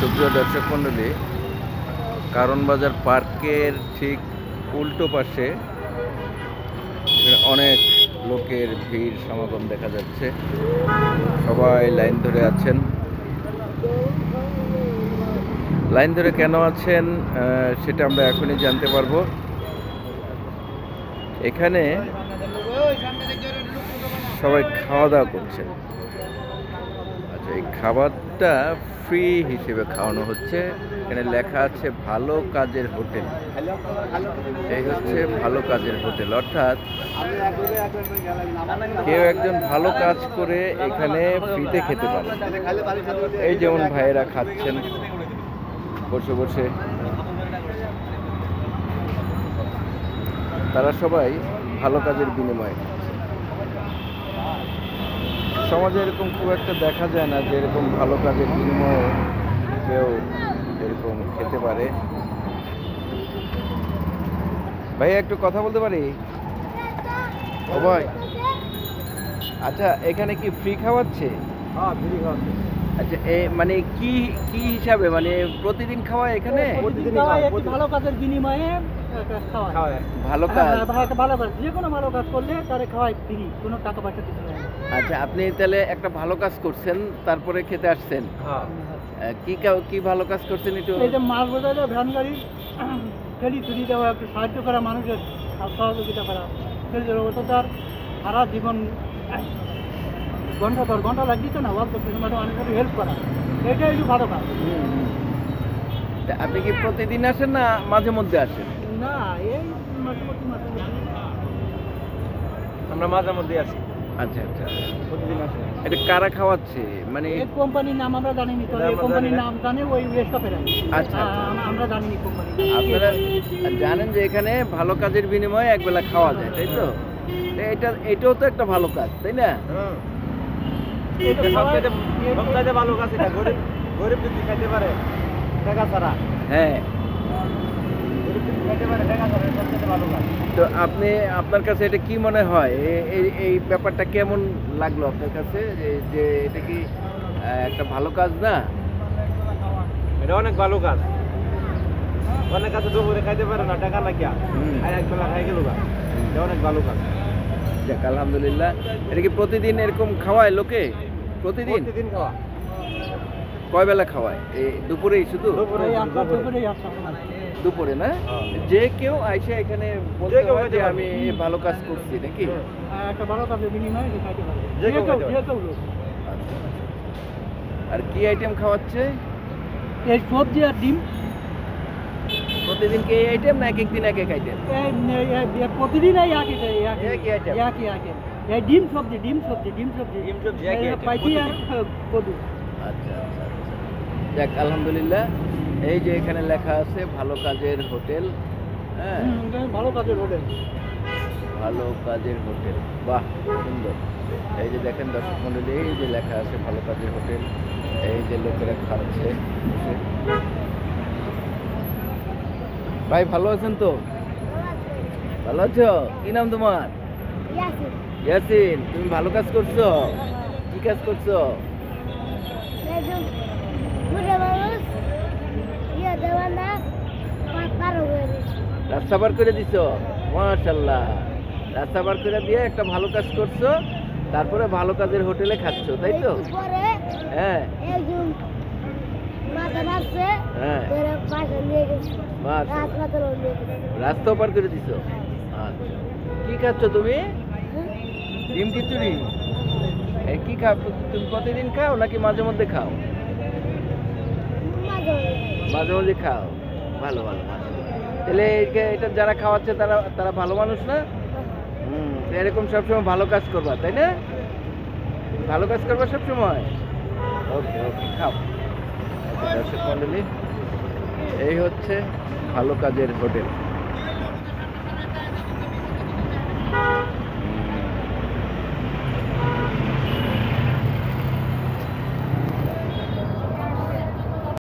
সুপ্রিয় দর্শক মণ্ডলী, কারণ বাজার পার্কের ঠিক উল্টো পাশে অনেক লোকের ভিড় সমাগম দেখা যাচ্ছে। সবাই লাইন ধরে আছেন। লাইন ধরে কেন আছেন সেটা আমরা এখনই জানতে পারবো। এখানে সবাই খাওয়া দাওয়া করছেন। আচ্ছা, এই খাবারটা ফ্রি হিসেবে খাওয়ানো হচ্ছে। এখানে লেখা আছে ভালো কাজের হোটেল। এই হচ্ছে ভালো কাজের হোটেল, অর্থাৎ কেউ একজন ভালো কাজ করে এখানে ফ্রিতে খেতে পারে। এই যেমন ভাইয়েরা খাচ্ছেন বসে বসে, তারা সবাই ভালো কাজের বিনিময়ে। সমাজে এরকম খুব একটা দেখা যায় না যে এরকম ভালো কাজের বিনিময়ে কেউ এরকম খেতে পারে। ভাই একটু কথা বলতে পারি? ও ভাই, আচ্ছা এখানে কি ফ্রি খাওয়াচ্ছে? হ্যাঁ, ফ্রি খাওয়াচ্ছে। আচ্ছা, মানে কি কি হিসাবে, মানে প্রতিদিন খাওয়ায় এখানে? প্রতিদিন খাওয়ায়, ভালো কাজের বিনিময়ে খাওয়ায়। ভালো কাজ, ভালো কাজ, যে কোনো ভালো কাজ করলে তারে খাওয়ায় ফ্রি, কোনো টাকা পয়সা দিতে হয় না। আচ্ছা, আপনি তাহলে একটা ভালো কাজ করছেন, তারপরে খেতে আসছেন? হ্যাঁ। কি ভালো কাজ করছেন একটু? এই যে মাছ বোঝাইলে ভ্যান গাড়ি ফেরি তুলি দেওয়া, একটু সাহায্য করা, মানুষের সহযোগিতা করা। ফেরির অবস্থার সারা জীবন ঘন্টা লাগছে না, অল্প কিছু মানুষের হেল্প করা, এটাই একটু ভালো কাজ। আপনি কি প্রতিদিন আসেন না মাঝে মধ্যে আসেন? না, এই মাঝে আমরা মাঝে মধ্যে আসি। আচ্ছা আচ্ছা, প্রতিদিন আসি। এটা কারা খাওয়াচ্ছে? মানে এই কোম্পানির নাম আমরা জানিনি, তবে এই কোম্পানির নাম জানে ওই রেস্টপের। আচ্ছা, আমরা জানিনি কোম্পানি। আপনারা জানেন যে এখানে ভালো কাজের বিনিময়ে একবেলা খাওয়া যায়, তাই তো? এটাও তো একটা ভালো কাজ, তাই না? সবচাইতে ভালো কাজ এটা। গরিব যদি খাইতে পারে টাকা ছাড়া, হ্যাঁ, গরিব যদি খাইতে পারে টাকা ছাড়া, সবচাইতে ভালো কাজ। তো আপনার কাছে এটা কি মনে হয়, এই ব্যাপারটা কেমন লাগলো আপনার কাছে, যে এটা কি একটা ভালো কাজ না? এটা অনেক ভালো কাজ। অনেক কাছে দুপুরে খাইতে পারে না টাকা লাগিয়া, আর একবেলা খাই গেল। এটা অনেক ভালো কাজ। যাক, আলহামদুলিল্লাহ। এটা কি প্রতিদিন এরকম খাওয়ায় লোকে? প্রতিদিন খাওয়া। কয় বেলা খাওয়ায়? এই দুপুরেই? শুধু দুপুরে না? যে কেউ আইসে এখানে বলতে পারে যে আমি ভালো কাজ করছি, নাকি? একটা ভালো কাজের বিনিময়ে খাইতে পারে। আর কি আইটেম খাওয়াচ্ছে? এই সবজি আর ডিম। প্রতিদিন কি এই আইটেম না এক একদিন এক এক আইটেম? প্রতিদিন একই আইটেম। ডিম সবজি পাইছি আর কদু। আচ্ছা আচ্ছা আচ্ছা, যাক আলহামদুলিল্লাহ। এই যে এখানে লেখা আছে ভালো কাজের হোটেল। হ্যাঁ, ভালো কাজের হোটেল। ভালো কাজের হোটেল, বাহ সুন্দর। এই যে দেখেন দর্শক মণ্ডলী, এই যে লেখা আছে ভালো কাজের হোটেল। এই যে লোকেরা খাচ্ছে। ভাই ভালো আছেন তো? ভালো আছো? কি নাম তোমার? ইয়াসিন। তুমি ভালো কাজ করছো? কি কাজ করছো? রাস্তা পার করে দিছো? মাশাআল্লাহ, রাস্তা পার করে দিয়ে একটা ভালো কাজ করছো, তারপরে ভালো কাজের হোটেলে খাচ্ছো, তাই তো? হ্যাঁ হ্যাঁ, রাস্তা পার করে দিছো। আচ্ছা, কি খাচ্ছ তুমি? ডিম খিচুড়ি? কি খাও তুমি? প্রতিদিন খাও নাকি মাঝে মধ্যে খাও? মাঝে মাঝে খাও। ভালো ভালো, তাহলে এটা যারা খাওয়াচ্ছে তারা ভালো মানুষ না? এরকম সবসময় ভালো কাজ করবা, তাই না? ভালো কাজ করবা সবসময়। ওকে ওকে, খাও। দর্শক মণ্ডলী, এই হচ্ছে ভালো কাজের হোটেল।